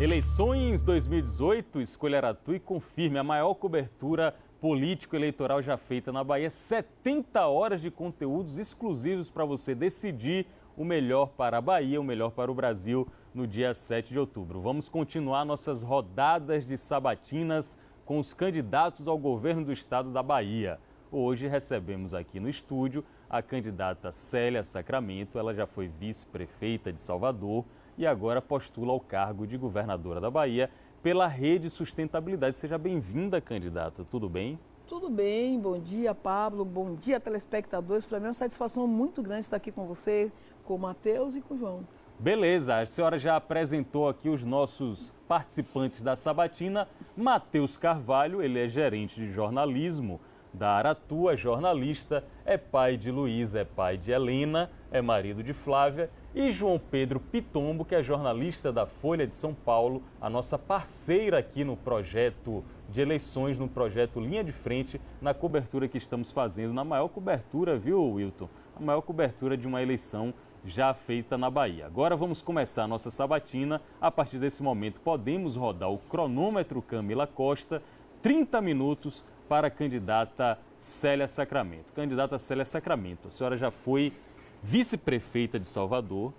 Eleições 2018, escolha Aratu e confirme a maior cobertura político-eleitoral já feita na Bahia. 70 horas de conteúdos exclusivos para você decidir o melhor para a Bahia, o melhor para o Brasil no dia 7 de outubro. Vamos continuar nossas rodadas de sabatinas com os candidatos ao governo do estado da Bahia. Hoje recebemos aqui no estúdio a candidata Célia Sacramento. Ela já foi vice-prefeita de Salvador e agora postula ao cargo de governadora da Bahia pela Rede Sustentabilidade. Seja bem-vinda, candidata. Tudo bem? Tudo bem. Bom dia, Pablo. Bom dia, telespectadores. Para mim é uma satisfação muito grande estar aqui com você, com o Matheus e com o João. Beleza. A senhora já apresentou aqui os nossos participantes da sabatina. Matheus Carvalho, ele é gerente de jornalismo da Aratu, é jornalista, é pai de Luísa, é pai de Helena, é marido de Flávia, e João Pedro Pitombo, que é jornalista da Folha de São Paulo, a nossa parceira aqui no projeto de eleições, no projeto Linha de Frente, na cobertura que estamos fazendo, na maior cobertura, viu, Wilton? A maior cobertura de uma eleição já feita na Bahia. Agora vamos começar a nossa sabatina. A partir desse momento podemos rodar o cronômetro Camila Costa, 30 minutos para a candidata Célia Sacramento. Candidata Célia Sacramento, a senhora já foi vice-prefeita de Salvador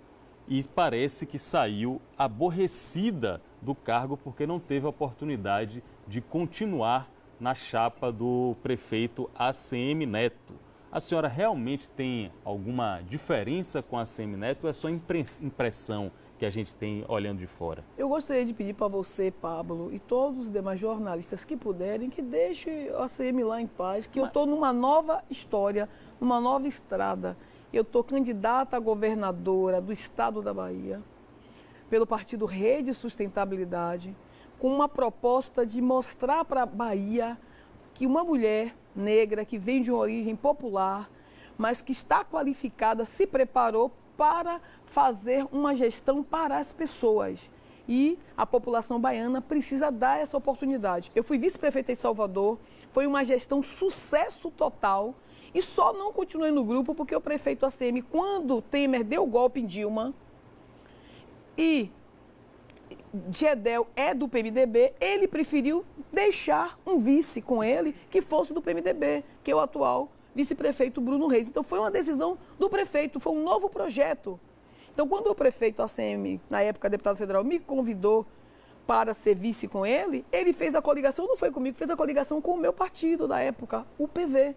e parece que saiu aborrecida do cargo porque não teve a oportunidade de continuar na chapa do prefeito ACM Neto. A senhora realmente tem alguma diferença com a ACM Neto ou é só impressão que a gente tem olhando de fora? Eu gostaria de pedir para você, Pablo, e todos os demais jornalistas que puderem, que deixem a ACM lá em paz, que eu estou numa nova história, numa nova estrada. Eu estou candidata a governadora do estado da Bahia, pelo partido Rede Sustentabilidade, com uma proposta de mostrar para a Bahia que uma mulher negra que vem de uma origem popular, mas que está qualificada, se preparou para fazer uma gestão para as pessoas. E a população baiana precisa dar essa oportunidade. Eu fui vice-prefeita em Salvador, foi uma gestão sucesso total e só não continuei no grupo porque o prefeito ACM, quando Temer deu o golpe em Dilma e Gedel é do PMDB, ele preferiu deixar um vice com ele que fosse do PMDB, que é o atual vice-prefeito Bruno Reis. Então foi uma decisão do prefeito, foi um novo projeto. Então quando o prefeito ACM, na época deputado federal, me convidou para ser vice com ele, ele fez a coligação, não foi comigo, fez a coligação com o meu partido da época, o PV.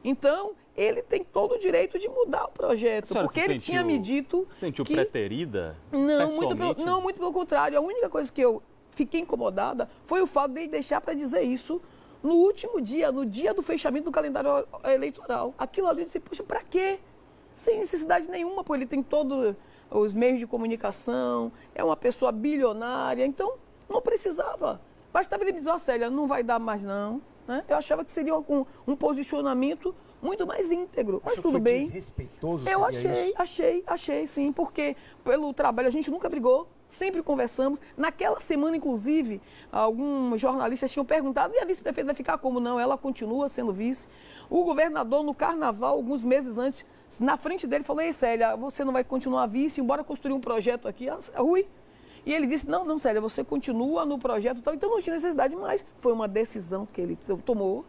Então ele tem todo o direito de mudar o projeto, porque ele tinha me dito sentiu que... preterida? Não, muito pelo contrário. A única coisa que eu fiquei incomodada foi o fato dele deixar para dizer isso no último dia, no dia do fechamento do calendário eleitoral. Aquilo ali, eu disse, poxa, para quê? Sem necessidade nenhuma, porque ele tem todos os meios de comunicação, é uma pessoa bilionária, então não precisava. Bastava ele dizer, Célia, não vai dar mais não. Né? Eu achava que seria um posicionamento muito mais íntegro, mas tudo bem. Desrespeitoso. Eu achei sim, porque pelo trabalho a gente nunca brigou, sempre conversamos. Naquela semana, inclusive, alguns jornalistas tinham perguntado, e a vice-prefeita vai ficar como? Não, ela continua sendo vice. O governador, no carnaval, alguns meses antes, na frente dele, falou, ei, Célia, você não vai continuar vice, embora construir um projeto aqui, Rui. E ele disse, não, Célia, você continua no projeto, então não tinha necessidade, mas foi uma decisão que ele tomou,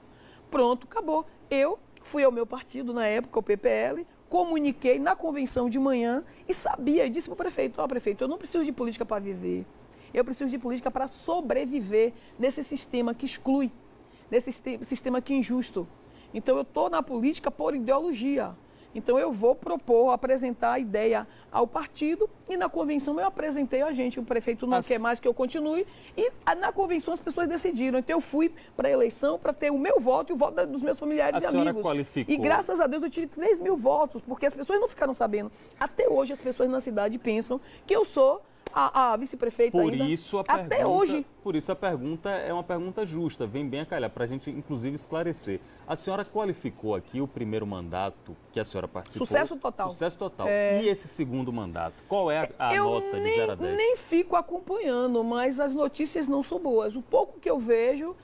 pronto, acabou. Eu fui ao meu partido, na época, o PPL, comuniquei na convenção de manhã e sabia, e disse para o prefeito, prefeito, eu não preciso de política para viver, eu preciso de política para sobreviver nesse sistema que exclui, nesse sistema que é injusto. Então eu estou na política por ideologia. Então eu vou propor, apresentar a ideia ao partido e na convenção eu apresentei a gente, o prefeito não quer mais que eu continue e na convenção as pessoas decidiram. Então eu fui para a eleição para ter o meu voto e o voto dos meus familiares e amigos. Qualificou. E graças a Deus eu tive 3 mil votos, porque as pessoas não ficaram sabendo. Até hoje as pessoas na cidade pensam que eu sou a vice-prefeita ainda. Até hoje. Por isso a pergunta é uma pergunta justa, vem bem a calhar, para a gente inclusive esclarecer. A senhora qualificou aqui o primeiro mandato que a senhora participou? Sucesso total. Sucesso total. E esse segundo mandato? Qual é a nota de 0 a 10? Eu nem fico acompanhando, mas as notícias não são boas. O pouco que eu vejo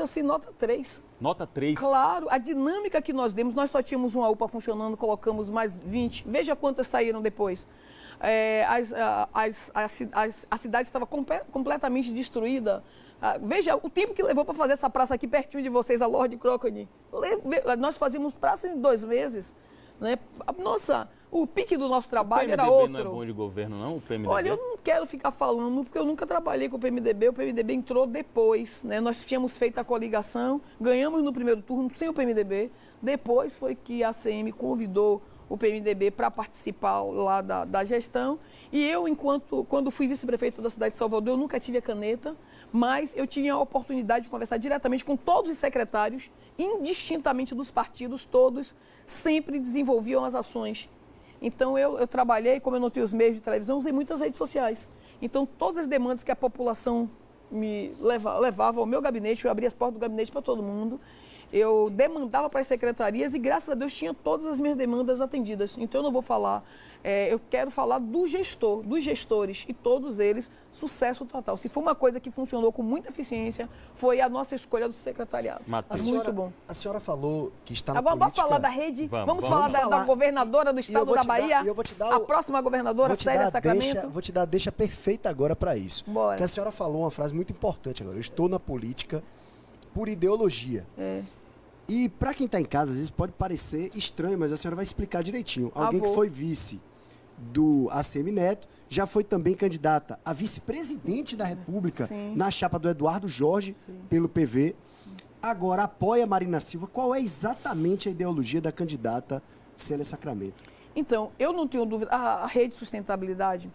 assim, nota 3. Nota 3? Claro, a dinâmica que nós demos, nós só tínhamos uma UPA funcionando, colocamos mais 20. Veja quantas saíram depois. a cidade estava completamente destruída. Veja o tempo que levou para fazer essa praça aqui pertinho de vocês, a Lorde Crocodile. Nós fazíamos praça em 2 meses. Né? Nossa, o pique do nosso trabalho era outro. O PMDB não é bom de governo, não? O PMDB? Olha, eu não quero ficar falando, porque eu nunca trabalhei com o PMDB entrou depois. Né? Nós tínhamos feito a coligação, ganhamos no primeiro turno sem o PMDB. Depois foi que a ACM convidou o PMDB para participar lá da gestão. E eu, quando fui vice-prefeito da cidade de Salvador, eu nunca tive a caneta, mas eu tinha a oportunidade de conversar diretamente com todos os secretários, indistintamente dos partidos, todos sempre desenvolviam as ações. Então, eu trabalhei, como eu não tinha os meios de televisão, usei muitas redes sociais. Então, todas as demandas que a população me levava ao meu gabinete, eu abria as portas do gabinete para todo mundo. Eu demandava para as secretarias e, graças a Deus, tinha todas as minhas demandas atendidas. Então, eu não vou falar, eu quero falar do gestor, dos gestores, e todos eles, sucesso total. Se foi uma coisa que funcionou com muita eficiência, foi a nossa escolha do secretariado. Muito bom. A senhora falou que está na agora, política... Vamos falar da rede? Vamos falar da governadora do estado da Bahia? A próxima governadora, Célia Sacramento? Vou te dar a deixa perfeita agora para isso. Bora. Porque a senhora falou uma frase muito importante agora. Eu estou na política por ideologia. E para quem está em casa, às vezes pode parecer estranho, mas a senhora vai explicar direitinho. Alguém que foi vice do ACM Neto, já foi também candidata a vice-presidente da República na chapa do Eduardo Jorge, pelo PV. Agora apoia Marina Silva. Qual é exatamente a ideologia da candidata Célia Sacramento? Então, eu não tenho dúvida. A Rede Sustentabilidade,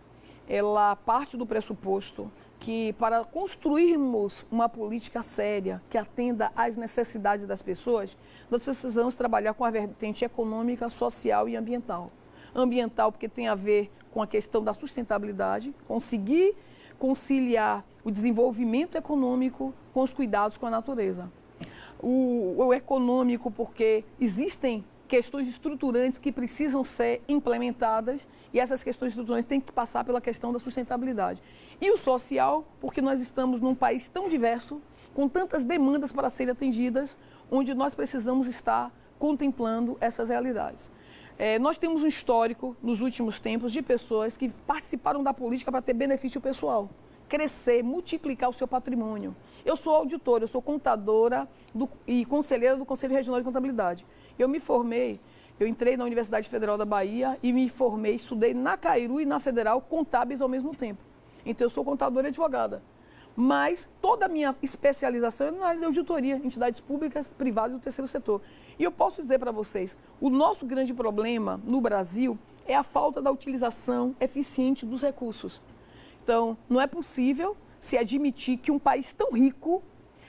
ela parte do pressuposto que para construirmos uma política séria que atenda às necessidades das pessoas, nós precisamos trabalhar com a vertente econômica, social e ambiental. Ambiental porque tem a ver com a questão da sustentabilidade, conseguir conciliar o desenvolvimento econômico com os cuidados com a natureza. O econômico porque existem questões estruturantes que precisam ser implementadas e essas questões estruturantes têm que passar pela questão da sustentabilidade. E o social, porque nós estamos num país tão diverso, com tantas demandas para serem atendidas, onde nós precisamos estar contemplando essas realidades. Nós temos um histórico, nos últimos tempos, de pessoas que participaram da política para ter benefício pessoal, crescer, multiplicar o seu patrimônio. Eu sou auditora, eu sou contadora e conselheira do Conselho Regional de Contabilidade. Eu me formei, eu entrei na Universidade Federal da Bahia e me formei, estudei na Cairu e na Federal, contábeis ao mesmo tempo. Então, eu sou contadora e advogada. Mas toda a minha especialização é na área de auditoria, entidades públicas, privadas e do terceiro setor. E eu posso dizer para vocês, o nosso grande problema no Brasil é a falta da utilização eficiente dos recursos. Então, não é possível se admitir que um país tão rico,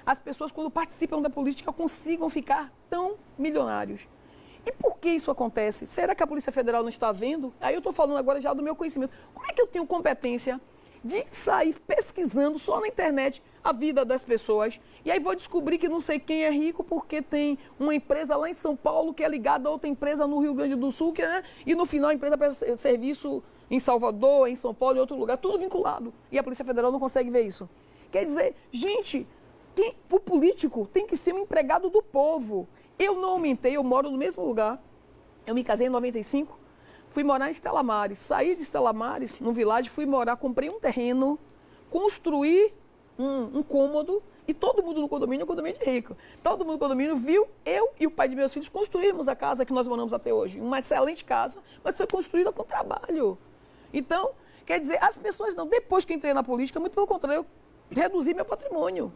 as pessoas, quando participam da política, consigam ficar tão milionários. E por que isso acontece? Será que a Polícia Federal não está vendo? Aí eu estou falando agora já do meu conhecimento. Como é que eu tenho competência de sair pesquisando só na internet a vida das pessoas? E aí vou descobrir que não sei quem é rico porque tem uma empresa lá em São Paulo que é ligada a outra empresa no Rio Grande do Sul, e no final a empresa presta serviço em Salvador, em São Paulo, em outro lugar, tudo vinculado. E a Polícia Federal não consegue ver isso. Quer dizer, gente, o político tem que ser um empregado do povo. Eu não aumentei, eu moro no mesmo lugar. Eu me casei em 95, fui morar em Estela Maris. Saí de Estela Maris, num vilarejo, fui morar, comprei um terreno, construí um cômodo e todo mundo no condomínio, um condomínio de rico. Todo mundo no condomínio viu eu e o pai de meus filhos construirmos a casa que nós moramos até hoje. Uma excelente casa, mas foi construída com trabalho. Então, quer dizer, as pessoas não, depois que entrei na política, muito pelo contrário, eu reduzi meu patrimônio.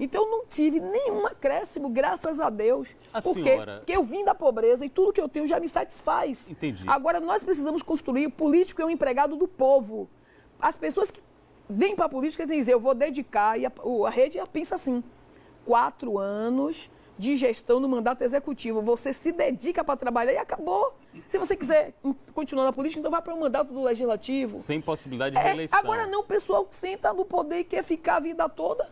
Então, eu não tive nenhum acréscimo, graças a Deus. Porque eu vim da pobreza e tudo que eu tenho já me satisfaz. Entendi. Agora, nós precisamos construir, o político é um empregado do povo. As pessoas que vêm para a política têm que dizer, eu vou dedicar, e a rede pensa assim, 4 anos de gestão no mandato executivo. Você se dedica para trabalhar e acabou. Se você quiser continuar na política, então vá para o mandato do legislativo. Sem possibilidade de reeleição. Agora não, o pessoal senta no poder e quer ficar a vida toda.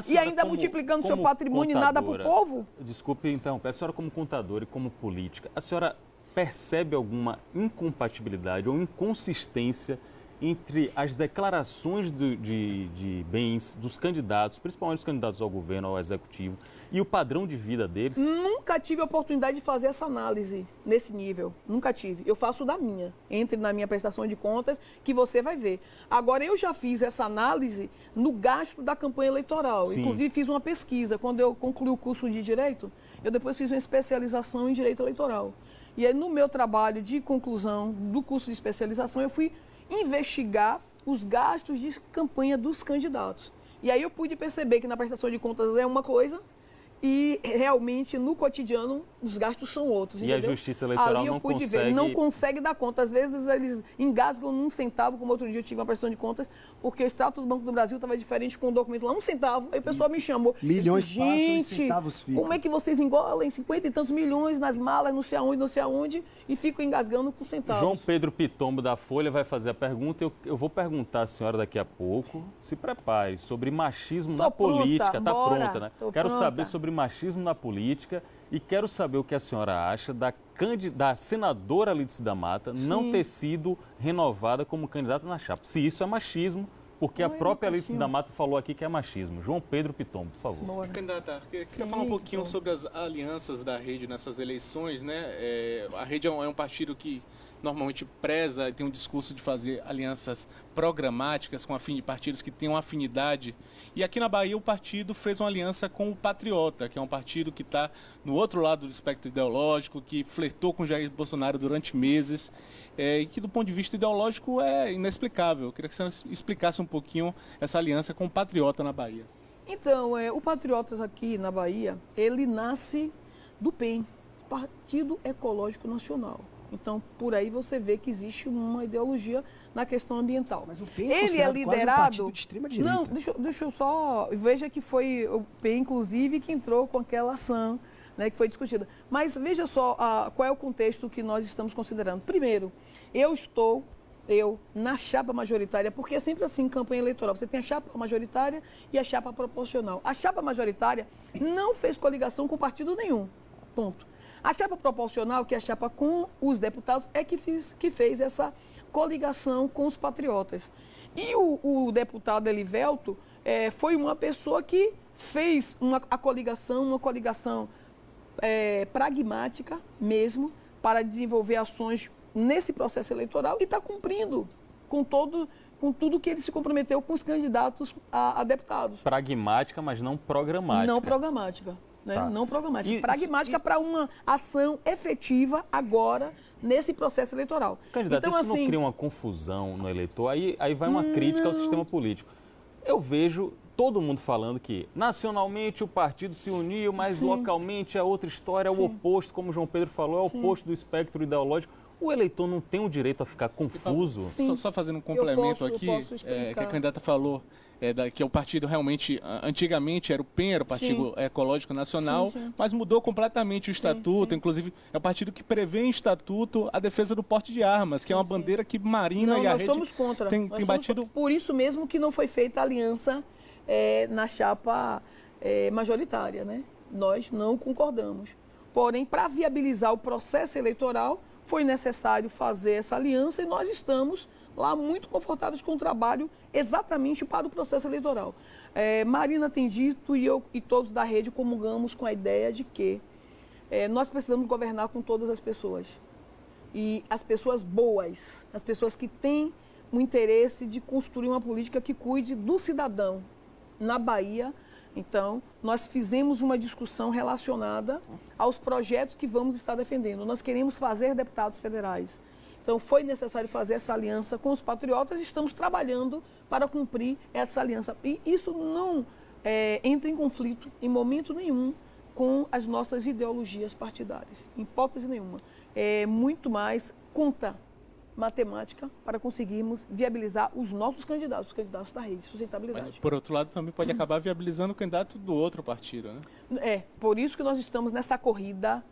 E ainda multiplicando seu patrimônio e nada para o povo? Desculpe interromper, a senhora como contadora e como política, a senhora percebe alguma incompatibilidade ou inconsistência entre as declarações de bens dos candidatos, principalmente os candidatos ao governo, ao executivo, e o padrão de vida deles? Nunca tive a oportunidade de fazer essa análise nesse nível. Nunca tive. Eu faço da minha. Entre na minha prestação de contas, que você vai ver. Agora, eu já fiz essa análise no gasto da campanha eleitoral. Sim. Inclusive, fiz uma pesquisa. Quando eu concluí o curso de Direito, eu depois fiz uma especialização em Direito Eleitoral. E aí, no meu trabalho de conclusão do curso de especialização, eu fui investigar os gastos de campanha dos candidatos. E aí eu pude perceber que na prestação de contas é uma coisa e realmente no cotidiano os gastos são outros. E entendeu? a Justiça Eleitoral não consegue... Não consegue dar conta. Às vezes eles engasgam num centavo, como outro dia eu tive uma prestação de contas, porque o status do Banco do Brasil estava diferente com o documento lá, 1 centavo. Aí o pessoal me chamou. Milhões disse, passam e gente, centavos ficam. como é que vocês engolem 50 e tantos milhões nas malas, não sei aonde, e ficam engasgando com centavos? João Pedro Pitombo da Folha vai fazer a pergunta. Eu vou perguntar à senhora daqui a pouco. Se prepare, sobre machismo na política. Está pronta, né? Quero saber sobre machismo na política e quero saber o que a senhora acha da senadora Lídice da Mata não ter sido renovada como candidata na chapa. Se isso é machismo, porque a própria Lídice da Mata falou aqui que é machismo. João Pedro Pitombo, por favor. Bora. Candidata, queria falar um pouquinho sobre as alianças da Rede nessas eleições, né? A Rede é um partido que normalmente preza e tem um discurso de fazer alianças programáticas com partidos que têm uma afinidade. E aqui na Bahia o partido fez uma aliança com o Patriota, que é um partido que está no outro lado do espectro ideológico, que flertou com Jair Bolsonaro durante meses e que do ponto de vista ideológico é inexplicável. Eu queria que você explicasse um pouquinho essa aliança com o Patriota na Bahia. Então, o Patriotas aqui na Bahia, ele nasce do PEN, Partido Ecológico Nacional. Então, por aí você vê que existe uma ideologia na questão ambiental. Mas o PEN ele é liderado... quase um partido de extrema direita. Não, deixa eu só... Veja que foi o PEN, inclusive, que entrou com aquela ação, né, que foi discutida. Mas veja só qual é o contexto que nós estamos considerando. Primeiro, eu na chapa majoritária, porque é sempre assim em campanha eleitoral. Você tem a chapa majoritária e a chapa proporcional. A chapa majoritária não fez coligação com partido nenhum. Ponto. A chapa proporcional, que é a chapa com os deputados, é que fez essa coligação com os patriotas. E o deputado Elivelto foi uma pessoa que fez uma coligação pragmática mesmo, para desenvolver ações nesse processo eleitoral e está cumprindo com tudo que ele se comprometeu com os candidatos a deputados. Pragmática, mas não programática. Não programática. Né? Tá. Não programática. Pragmática para uma ação efetiva agora nesse processo eleitoral. Candidato, então, isso não cria uma confusão no eleitor? Aí vai uma crítica ao sistema político. Eu vejo todo mundo falando que nacionalmente o partido se uniu, mas localmente é outra história, é o oposto, como o João Pedro falou, é o oposto do espectro ideológico. O eleitor não tem o direito a ficar confuso? Só fazendo um complemento aqui, que a candidata falou, que o partido realmente, antigamente era o PEN, era o Partido Ecológico Nacional, mas mudou completamente o estatuto, inclusive é o partido que prevê em estatuto a defesa do porte de armas, que é uma bandeira que Marina e a Rede... Nós somos contra. Tem batido... Por isso mesmo que não foi feita a aliança na chapa majoritária, né? Nós não concordamos. Porém, para viabilizar o processo eleitoral, foi necessário fazer essa aliança e nós estamos lá muito confortáveis com o trabalho exatamente para o processo eleitoral. Marina tem dito e eu e todos da rede comungamos com a ideia de que nós precisamos governar com todas as pessoas. E as pessoas boas, as pessoas que têm o interesse de construir uma política que cuide do cidadão. Na Bahia, então, nós fizemos uma discussão relacionada aos projetos que vamos estar defendendo. Nós queremos fazer deputados federais. Então, foi necessário fazer essa aliança com os patriotas e estamos trabalhando para cumprir essa aliança. E isso não entra em conflito, em momento nenhum, com as nossas ideologias partidárias. Em hipótese nenhuma. É muito mais conta matemática para conseguirmos viabilizar os nossos candidatos, os candidatos da Rede de Sustentabilidade. Mas, por outro lado, também pode acabar viabilizando o candidato do outro partido, né? Por isso que nós estamos nessa corrida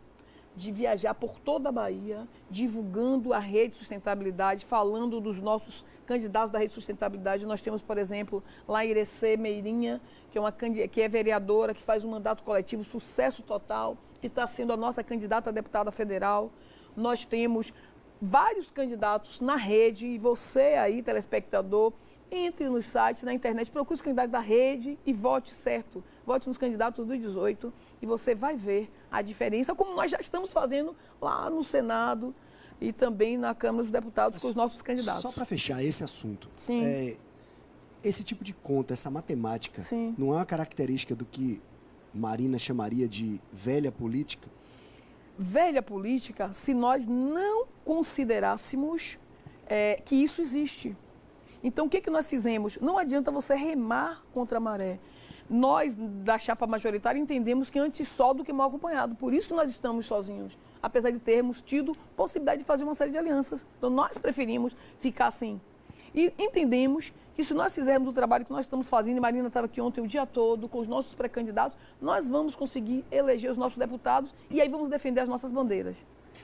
de viajar por toda a Bahia, divulgando a Rede de Sustentabilidade, falando dos nossos candidatos da Rede de Sustentabilidade. Nós temos, por exemplo, lá em Irecê Meirinha, que é vereadora, que faz um mandato coletivo, sucesso total, que está sendo a nossa candidata a deputada federal. Nós temos vários candidatos na rede, e você aí, telespectador, entre nos sites, na internet, procure os candidatos da rede e vote certo. Vote nos candidatos do 18 e você vai ver a diferença, como nós já estamos fazendo lá no Senado e também na Câmara dos Deputados com os nossos candidatos. Só para fechar esse assunto, Sim. Esse tipo de conta, essa matemática, Sim. não é uma característica do que Marina chamaria de velha política? Velha política, se nós não considerássemos que isso existe. Então, o que nós fizemos? Não adianta você remar contra a maré. Nós, da chapa majoritária, entendemos que antes só do que mal acompanhado. Por isso que nós estamos sozinhos, apesar de termos tido possibilidade de fazer uma série de alianças. Então, nós preferimos ficar assim. E entendemos que se nós fizermos o trabalho que nós estamos fazendo, e Marina estava aqui ontem o dia todo com os nossos pré-candidatos, nós vamos conseguir eleger os nossos deputados e aí vamos defender as nossas bandeiras.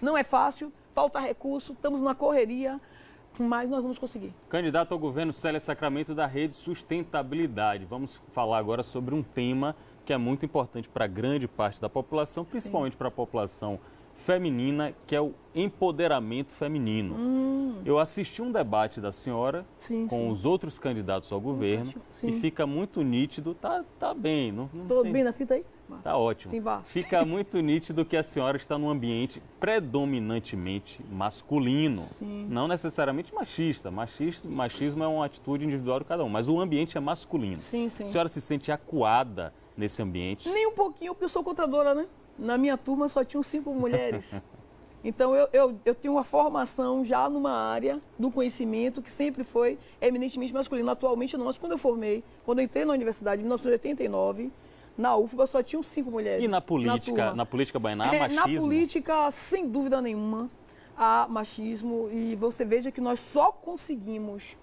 Não é fácil, falta recurso, estamos na correria, mas nós vamos conseguir. Candidato ao governo, Célia Sacramento, da Rede Sustentabilidade. Vamos falar agora sobre um tema que é muito importante para grande parte da população, principalmente para a população feminina, que é o empoderamento feminino. Eu assisti um debate da senhora com os outros candidatos ao governo e fica muito nítido, tá bem. Não Tô tem... bem na fita aí? Tá ótimo. Sim, vá. Fica muito nítido que a senhora está num ambiente predominantemente masculino, não necessariamente machista. Machismo é uma atitude individual de cada um, mas o ambiente é masculino. Sim, sim. A senhora se sente acuada nesse ambiente? Nem um pouquinho, porque eu sou contadora, né? Na minha turma só tinham 5 mulheres. Então, eu tenho uma formação já numa área do conhecimento que sempre foi eminentemente masculina. Atualmente não, mas quando eu formei, quando eu entrei na universidade em 1989, na UFBA só tinham 5 mulheres. E na política baiana, há machismo? Na política, sem dúvida nenhuma, há machismo. E você veja que nós só conseguimos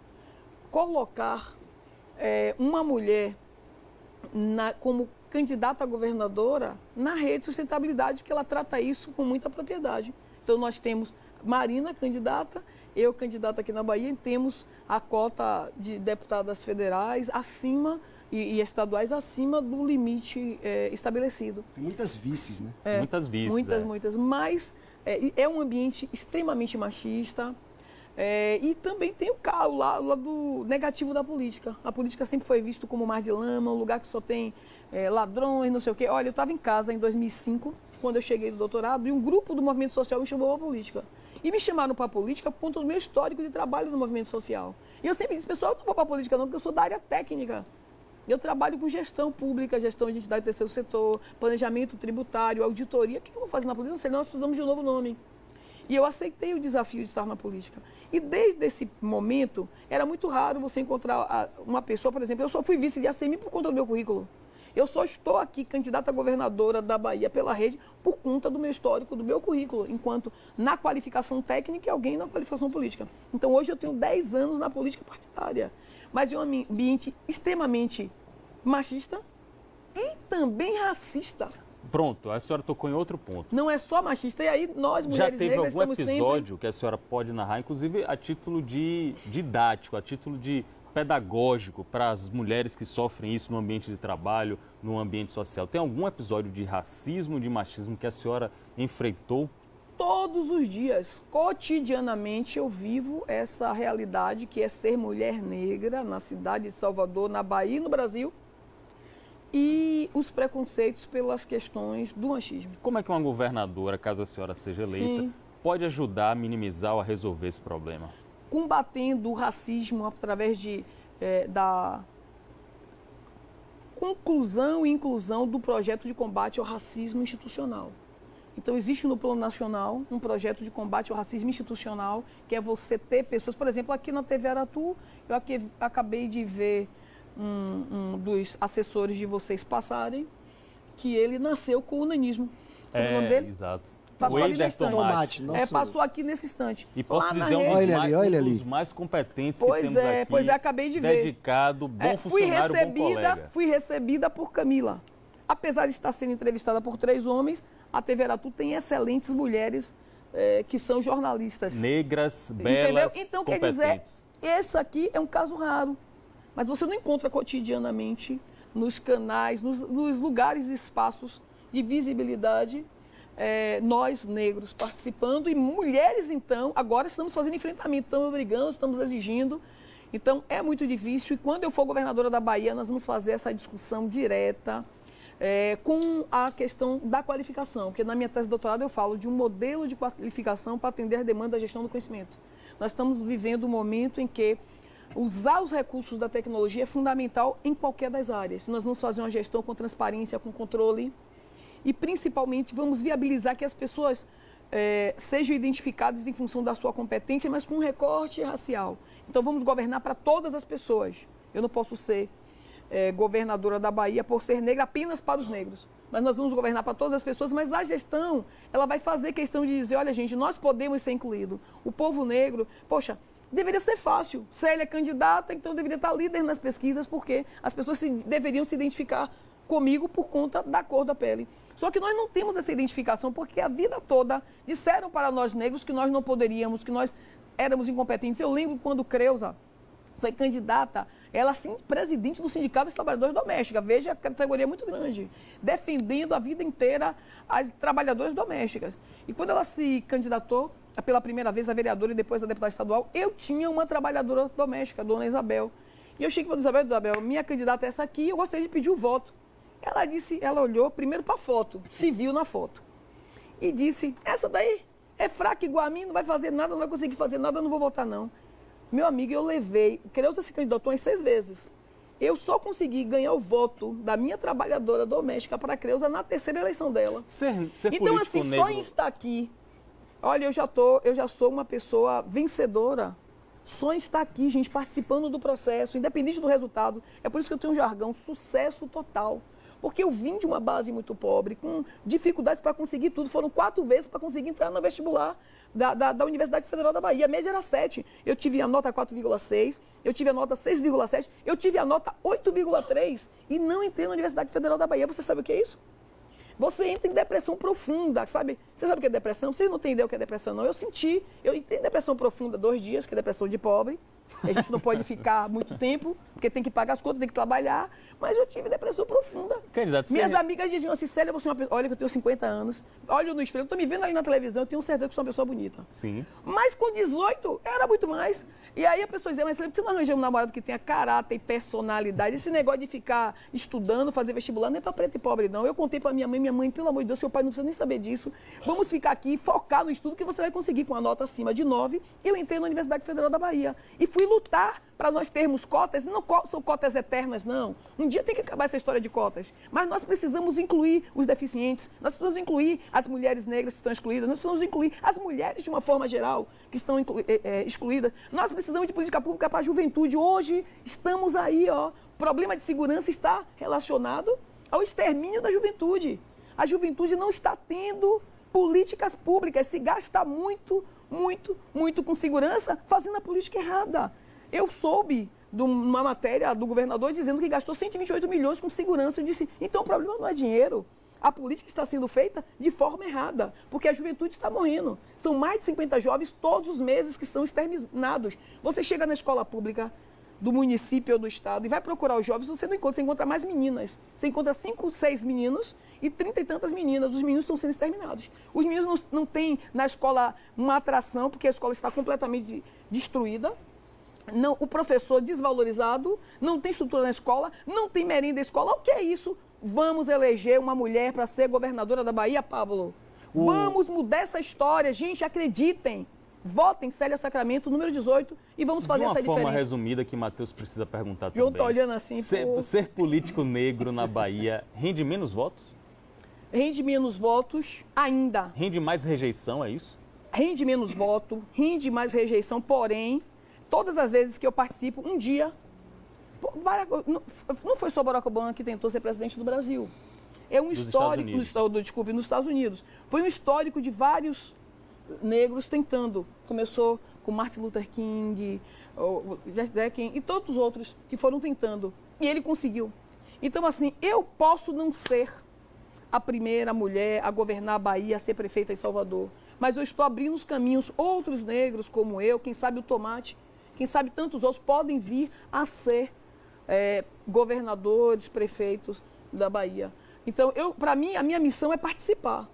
colocar uma mulher como candidata a governadora na Rede Sustentabilidade, porque ela trata isso com muita propriedade. Então, nós temos Marina, candidata, eu, candidata aqui na Bahia, e temos a cota de deputadas federais acima e estaduais acima do limite estabelecido. Tem muitas vices, né? Muitas vices. Muitas. Mas é um ambiente extremamente machista. E também tem o lado negativo da política. A política sempre foi vista como mar de lama, um lugar que só tem ladrões, não sei o quê. Olha, eu estava em casa em 2005, quando eu cheguei do doutorado, e um grupo do movimento social me chamou para a política. E me chamaram para a política por conta do meu histórico de trabalho no movimento social. E eu sempre disse, pessoal, eu não vou para a política não, porque eu sou da área técnica. Eu trabalho com gestão pública, gestão de entidade do terceiro setor, planejamento tributário, auditoria. O que eu vou fazer na política? Não sei, nós precisamos de um novo nome. E eu aceitei o desafio de estar na política. E desde esse momento, era muito raro você encontrar uma pessoa, por exemplo, eu só fui vice de ACM por conta do meu currículo. Eu só estou aqui candidata a governadora da Bahia pela rede por conta do meu histórico, do meu currículo, enquanto na qualificação técnica e alguém na qualificação política. Então, hoje eu tenho 10 anos na política partidária, mas em um ambiente extremamente machista e também racista. Pronto, a senhora tocou em outro ponto. Não é só machista, e aí nós, mulheres negras, já teve algum episódio sempre... que a senhora pode narrar, inclusive a título de didático, a título de pedagógico para as mulheres que sofrem isso no ambiente de trabalho, no ambiente social? Tem algum episódio de racismo, de machismo que a senhora enfrentou? Todos os dias, cotidianamente, eu vivo essa realidade que é ser mulher negra na cidade de Salvador, na Bahia e no Brasil, e os preconceitos pelas questões do machismo. Como é que uma governadora, caso a senhora seja eleita, pode ajudar a minimizar ou a resolver esse problema? Combatendo o racismo através da conclusão e inclusão do projeto de combate ao racismo institucional. Então, existe no plano nacional um projeto de combate ao racismo institucional, que é você ter pessoas, por exemplo, aqui na TV Aratu, eu acabei de ver um dos assessores de vocês passarem, que ele nasceu com o nanismo. Como é o nome dele? Exato. Passou ali nesse instante. Nosso... Passou aqui nesse instante. E posso dizer, um dos mais competentes que temos aqui. Pois é, acabei de ver. Dedicado, bom funcionário, bom colega. Fui recebida por Camila. Apesar de estar sendo entrevistada por 3 homens, a TV Aratu tem excelentes mulheres que são jornalistas. Negras, belas, entendeu? Então, competentes. Quer dizer, esse aqui é um caso raro. Mas você não encontra cotidianamente nos canais, nos lugares e espaços de visibilidade, nós negros participando e mulheres, então, agora estamos fazendo enfrentamento, estamos brigando, estamos exigindo. Então, é muito difícil e quando eu for governadora da Bahia, nós vamos fazer essa discussão direta com a questão da qualificação, porque na minha tese de doutorado eu falo de um modelo de qualificação para atender a demanda da gestão do conhecimento. Nós estamos vivendo um momento em que usar os recursos da tecnologia é fundamental em qualquer das áreas. Nós vamos fazer uma gestão com transparência, com controle e, principalmente, vamos viabilizar que as pessoas sejam identificadas em função da sua competência, mas com um recorte racial. Então, vamos governar para todas as pessoas. Eu não posso ser governadora da Bahia por ser negra apenas para os negros. Mas nós vamos governar para todas as pessoas, mas a gestão, ela vai fazer questão de dizer, olha, gente, nós podemos ser incluídos. O povo negro, poxa, deveria ser fácil. Célia é candidata, então deveria estar líder nas pesquisas, porque as pessoas deveriam se identificar comigo por conta da cor da pele. Só que nós não temos essa identificação, porque a vida toda disseram para nós negros que nós não poderíamos, que nós éramos incompetentes. Eu lembro quando Creuza foi candidata, ela sim, presidente do Sindicato dos Trabalhadores Domésticos, veja a categoria muito grande, defendendo a vida inteira as trabalhadoras domésticas. E quando ela se candidatou pela primeira vez a vereadora e depois a deputada estadual, eu tinha uma trabalhadora doméstica, dona Isabel. E eu cheguei para a Isabel, minha candidata é essa aqui, eu gostaria de pedir o voto. Ela disse, ela olhou primeiro para a foto, se viu na foto, e disse, essa daí é fraca igual a mim, não vai fazer nada, não vai conseguir fazer nada, eu não vou votar não. Meu amigo, eu levei, Creuza se candidatou 6 vezes. Eu só consegui ganhar o voto da minha trabalhadora doméstica para a Creuza na 3ª eleição dela. Então, assim, negro... só em estar aqui, olha, eu já sou uma pessoa vencedora. Só em estar aqui, gente, participando do processo, independente do resultado. É por isso que eu tenho um jargão, sucesso total. Porque eu vim de uma base muito pobre, com dificuldades para conseguir tudo. Foram 4 vezes para conseguir entrar no vestibular da Universidade Federal da Bahia. A média era 7. Eu tive a nota 4,6, eu tive a nota 6,7, eu tive a nota 8,3 e não entrei na Universidade Federal da Bahia. Você sabe o que é isso? Você entra em depressão profunda, sabe? Você sabe o que é depressão? Vocês não têm ideia o que é depressão, não. Eu senti, eu entrei em depressão profunda 2 dias, que é depressão de pobre. A gente não pode ficar muito tempo, porque tem que pagar as contas, tem que trabalhar. Mas eu tive depressão profunda. Minhas amigas diziam assim, Célia, você é uma pessoa... Olha que eu tenho 50 anos, olho no espelho, estou me vendo ali na televisão, eu tenho certeza que sou uma pessoa bonita. Sim. Mas com 18, era muito mais. E aí a pessoa dizia, mas você não arranja um namorado que tenha caráter e personalidade? Esse negócio de ficar estudando, fazer vestibular, não é para preto e pobre, não. Eu contei para minha mãe, pelo amor de Deus, seu pai não precisa nem saber disso. Vamos ficar aqui, focar no estudo que você vai conseguir com a nota acima de 9. Eu entrei na Universidade Federal da Bahia e fui lutar para nós termos cotas. Não são cotas eternas, não. Um dia tem que acabar essa história de cotas. Mas nós precisamos incluir os deficientes, nós precisamos incluir as mulheres negras que estão excluídas, nós precisamos incluir as mulheres de uma forma geral que estão excluídas. Nós precisamos de política pública para a juventude. Hoje estamos aí, ó. O problema de segurança está relacionado ao extermínio da juventude. A juventude não está tendo políticas públicas, se gasta muito com segurança fazendo a política errada. Eu soube de uma matéria do governador dizendo que gastou 128 milhões com segurança. Eu disse, então o problema não é dinheiro. A política está sendo feita de forma errada, porque a juventude está morrendo. São mais de 50 jovens todos os meses que são exterminados. Você chega na escola pública do município ou do estado e vai procurar os jovens, você não encontra, você encontra mais meninas. Você encontra 5, 6 meninos e 30 e tantas meninas. Os meninos estão sendo exterminados. Os meninos não têm na escola uma atração, porque a escola está completamente destruída. Não, o professor desvalorizado, não tem estrutura na escola, não tem merenda na escola. O que é isso? Vamos eleger uma mulher para ser governadora da Bahia, Pablo. Vamos mudar essa história. Gente, acreditem. Votem Célia Sacramento, número 18, e vamos fazer essa diferença. De uma forma resumida que Matheus precisa perguntar também. Eu estou olhando assim. Ser político negro na Bahia rende menos votos? Rende menos votos ainda. Rende mais rejeição, é isso? Rende menos voto, rende mais rejeição, porém... Todas as vezes que eu participo, um dia, não foi só Barack Obama que tentou ser presidente do Brasil. É um histórico, nos Estados Unidos. Foi um histórico de vários negros tentando. Começou com Martin Luther King, Jesse Jackson e todos os outros que foram tentando. E ele conseguiu. Então, assim, eu posso não ser a primeira mulher a governar a Bahia, a ser prefeita em Salvador. Mas eu estou abrindo os caminhos. Outros negros como eu, quem sabe o Tomate, quem sabe tantos outros podem vir a ser governadores, prefeitos da Bahia. Então, para mim, a minha missão é participar.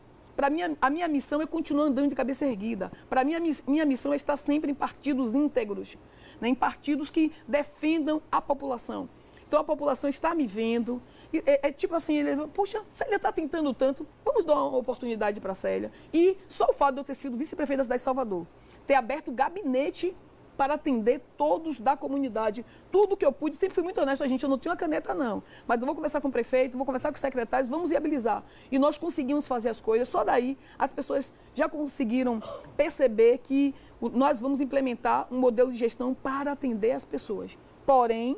A minha missão é continuar andando de cabeça erguida. Para mim, minha missão é estar sempre em partidos íntegros, né, em partidos que defendam a população. Então, a população está me vendo. Tipo assim, poxa, Célia está tentando tanto, vamos dar uma oportunidade para a Célia. E só o fato de eu ter sido vice-prefeita da cidade de Salvador, ter aberto gabinete para atender todos da comunidade. Tudo que eu pude, sempre fui muito honesto, gente, eu não tinha uma caneta não, mas eu vou conversar com o prefeito, vou conversar com os secretários, vamos viabilizar. E nós conseguimos fazer as coisas, só daí as pessoas já conseguiram perceber que nós vamos implementar um modelo de gestão para atender as pessoas. Porém,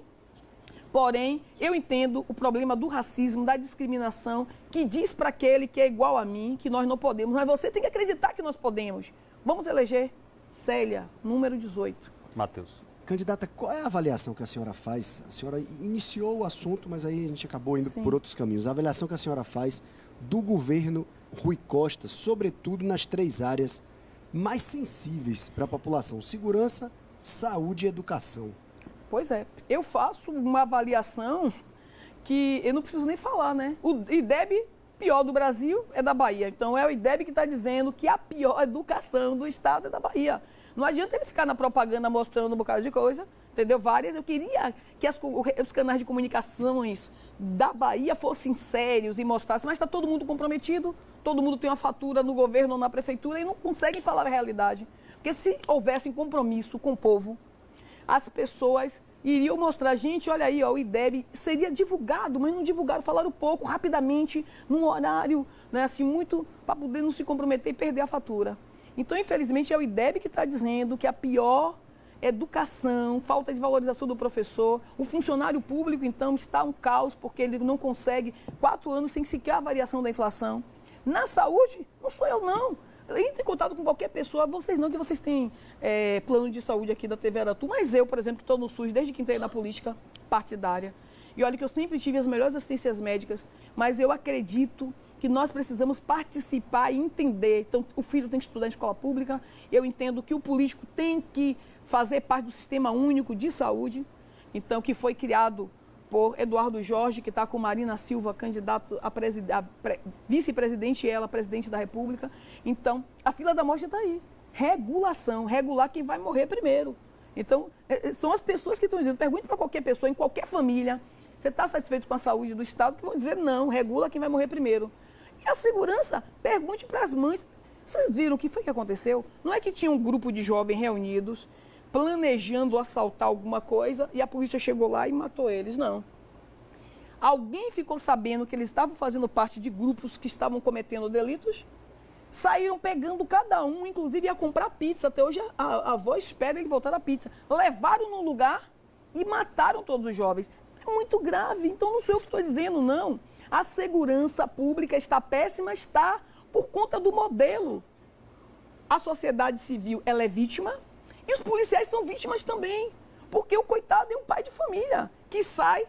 eu entendo o problema do racismo, da discriminação, que diz para aquele que é igual a mim, que nós não podemos, mas você tem que acreditar que nós podemos. Vamos eleger Célia, número 18. Matheus. Candidata, qual é a avaliação que a senhora faz? A senhora iniciou o assunto, mas aí a gente acabou indo por outros caminhos. A avaliação que a senhora faz do governo Rui Costa, sobretudo nas 3 áreas mais sensíveis para a população: segurança, saúde e educação. Pois é, eu faço uma avaliação que eu não preciso nem falar, né? O IDEB pior do Brasil é da Bahia. Então é o IDEB que está dizendo que a pior educação do estado é da Bahia. Não adianta ele ficar na propaganda mostrando um bocado de coisa, entendeu? Várias. Eu queria que os canais de comunicações da Bahia fossem sérios e mostrassem, mas está todo mundo comprometido, todo mundo tem uma fatura no governo ou na prefeitura e não conseguem falar a realidade. Porque se houvesse compromisso com o povo, as pessoas iriam mostrar, gente, olha aí, ó, o IDEB seria divulgado, mas não divulgaram, falaram pouco, rapidamente, num horário, né, assim, muito, para poder não se comprometer e perder a fatura. Então, infelizmente, é o IDEB que está dizendo que a pior educação, falta de valorização do professor, o funcionário público, então, está um caos, porque ele não consegue 4 anos sem sequer a variação da inflação. Na saúde, não sou eu, não. Entre em contato com qualquer pessoa, vocês não, que vocês têm plano de saúde aqui da TV Aratu, mas eu, por exemplo, que estou no SUS desde que entrei na política partidária. E olha que eu sempre tive as melhores assistências médicas, mas eu acredito que nós precisamos participar e entender. Então, o filho tem que estudar em escola pública, eu entendo que o político tem que fazer parte do Sistema Único de Saúde, então, que foi criado por Eduardo Jorge, que está com Marina Silva, candidato a vice-presidente e ela, presidente da República. Então, a fila da morte está aí. Regulação, regular quem vai morrer primeiro. Então, são as pessoas que estão dizendo, pergunte para qualquer pessoa, em qualquer família, você está satisfeito com a saúde do Estado? Que vão dizer não, regula quem vai morrer primeiro. E a segurança, pergunte para as mães. Vocês viram o que foi que aconteceu? Não é que tinha um grupo de jovens reunidos, planejando assaltar alguma coisa e a polícia chegou lá e matou eles, não. Alguém ficou sabendo que eles estavam fazendo parte de grupos que estavam cometendo delitos, saíram pegando cada um, inclusive ia comprar pizza, até hoje a avó espera ele voltar da pizza. Levaram no lugar e mataram todos os jovens. É muito grave, então não sou eu que estou dizendo, não. A segurança pública está péssima, está por conta do modelo. A sociedade civil, ela é vítima, e os policiais são vítimas também, porque o coitado é um pai de família que sai,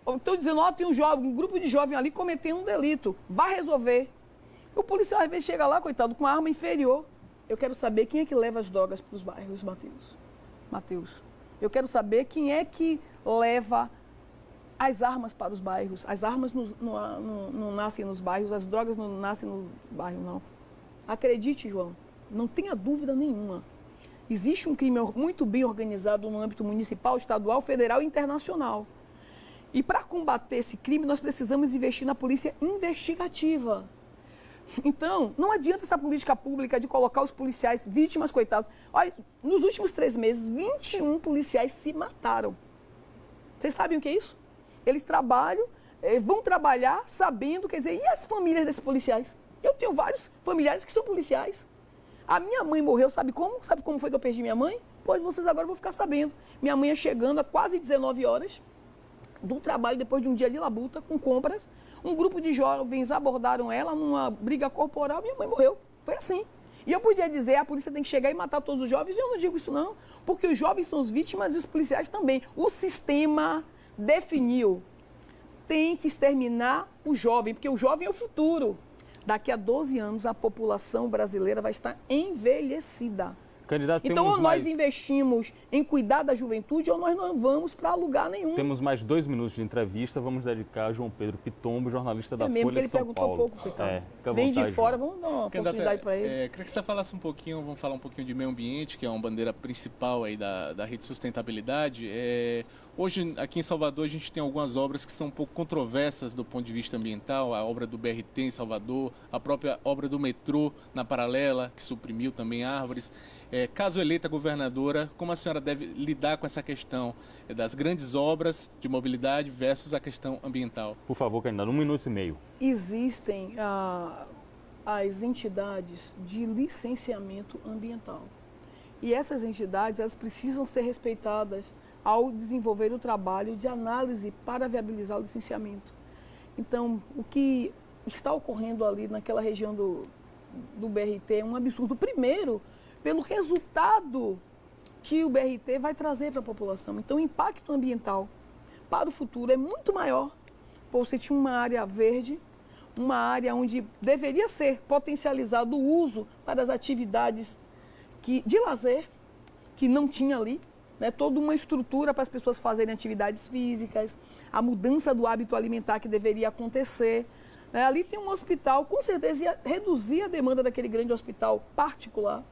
estou dizendo, ó, tem um grupo de jovens ali cometendo um delito, vai resolver. O policial às vezes chega lá, coitado, com uma arma inferior. Eu quero saber quem é que leva as drogas para os bairros, Matheus. Eu quero saber quem é que leva as armas para os bairros. As armas não nascem nos bairros, as drogas não nascem nos bairros, não. Acredite, João, não tenha dúvida nenhuma. Existe um crime muito bem organizado no âmbito municipal, estadual, federal e internacional. E para combater esse crime, nós precisamos investir na polícia investigativa. Então, não adianta essa política pública de colocar os policiais vítimas, coitados. Olha, nos últimos 3 meses, 21 policiais se mataram. Vocês sabem o que é isso? Eles vão trabalhar sabendo, quer dizer, e as famílias desses policiais? Eu tenho vários familiares que são policiais. A minha mãe morreu, sabe como? Sabe como foi que eu perdi minha mãe? Pois vocês agora vão ficar sabendo. Minha mãe é chegando a quase 19 horas do trabalho, depois de um dia de labuta, com compras. Um grupo de jovens abordaram ela numa briga corporal e minha mãe morreu. Foi assim. E eu podia dizer, a polícia tem que chegar e matar todos os jovens, e eu não digo isso não, porque os jovens são as vítimas e os policiais também. O sistema definiu, tem que exterminar o jovem, porque o jovem é o futuro. Daqui a 12 anos, a população brasileira vai estar envelhecida. Candidato, então, ou nós investimos em cuidar da juventude, ou nós não vamos para lugar nenhum. Temos mais 2 minutos de entrevista, vamos dedicar a João Pedro Pitombo, jornalista da Folha de São Paulo. Pouco, coitado. Fica à Vem vontade, de fora, João. vamos dar uma oportunidade para ele. Queria que você falasse vamos falar um pouquinho de meio ambiente, que é uma bandeira principal aí da rede de sustentabilidade. Hoje, aqui em Salvador, a gente tem algumas obras que são um pouco controversas do ponto de vista ambiental, a obra do BRT em Salvador, a própria obra do metrô na Paralela, que suprimiu também árvores. Caso eleita governadora, como a senhora deve lidar com essa questão das grandes obras de mobilidade versus a questão ambiental? Por favor, candidato, 1 minuto e meio. Existem as entidades de licenciamento ambiental. E essas entidades, elas precisam ser respeitadas ao desenvolver o trabalho de análise para viabilizar o licenciamento. Então, o que está ocorrendo ali naquela região do BRT é um absurdo. Primeiro, pelo resultado que o BRT vai trazer para a população. Então, o impacto ambiental para o futuro é muito maior. Você tinha uma área verde, uma área onde deveria ser potencializado o uso para as atividades de lazer, que não tinha ali, né? Toda uma estrutura para as pessoas fazerem atividades físicas, a mudança do hábito alimentar que deveria acontecer. Né? Ali tem um hospital, com certeza ia reduzir a demanda daquele grande hospital particular,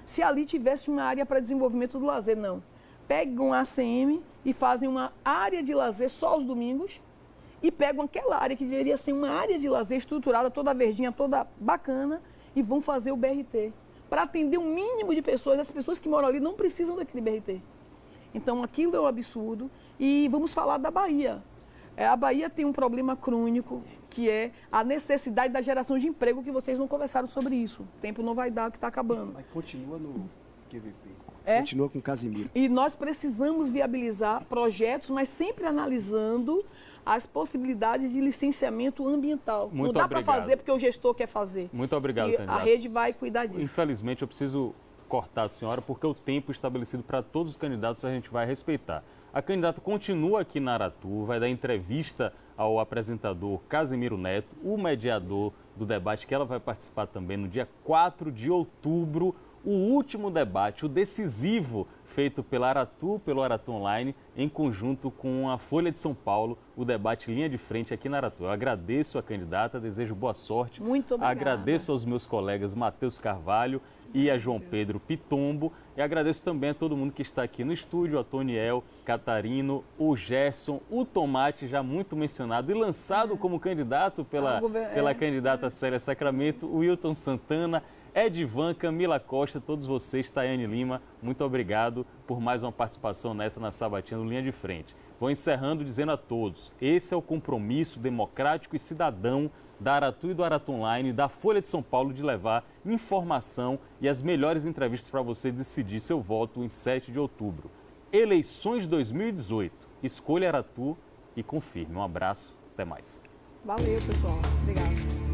se ali tivesse uma área para desenvolvimento do lazer. Não. Pegam a ACM e fazem uma área de lazer só aos domingos e pegam aquela área que deveria ser uma área de lazer estruturada, toda verdinha, toda bacana, e vão fazer o BRT. Para atender um mínimo de pessoas, as pessoas que moram ali não precisam daquele BRT. Então, aquilo é um absurdo. E vamos falar da Bahia. A Bahia tem um problema crônico, que é a necessidade da geração de emprego, que vocês não conversaram sobre isso. O tempo não vai dar, que está acabando. Mas continua no QVP. Continua com o Casimiro. E nós precisamos viabilizar projetos, mas sempre analisando as possibilidades de licenciamento ambiental. Muito não dá para fazer porque o gestor quer fazer. Muito obrigado, candidato. A rede vai cuidar disso. Infelizmente, eu preciso cortar a senhora, porque o tempo estabelecido para todos os candidatos a gente vai respeitar. A candidata continua aqui na Aratu, vai dar entrevista ao apresentador Casimiro Neto, o mediador do debate, que ela vai participar também no dia 4 de outubro, o último debate, o decisivo, feito pela Aratu, pelo Aratu Online, em conjunto com a Folha de São Paulo, o debate Linha de Frente aqui na Aratu. Eu agradeço a candidata, desejo boa sorte. Muito obrigada. Agradeço aos meus colegas Matheus Carvalho e a João Pedro Pitombo. E agradeço também a todo mundo que está aqui no estúdio, a Toniel, Catarino, o Gerson, o Tomate, já muito mencionado e lançado como candidato pela candidata Célia Sacramento, o Wilton Santana, Edivan, Camila Costa, todos vocês, Tayane Lima, muito obrigado por mais uma participação na Sabatina do Linha de Frente. Vou encerrando dizendo a todos, esse é o compromisso democrático e cidadão da Aratu e do Aratu Online, da Folha de São Paulo, de levar informação e as melhores entrevistas para você decidir seu voto em 7 de outubro. Eleições 2018. Escolha Aratu e confirme. Um abraço, até mais. Valeu, pessoal. Obrigado.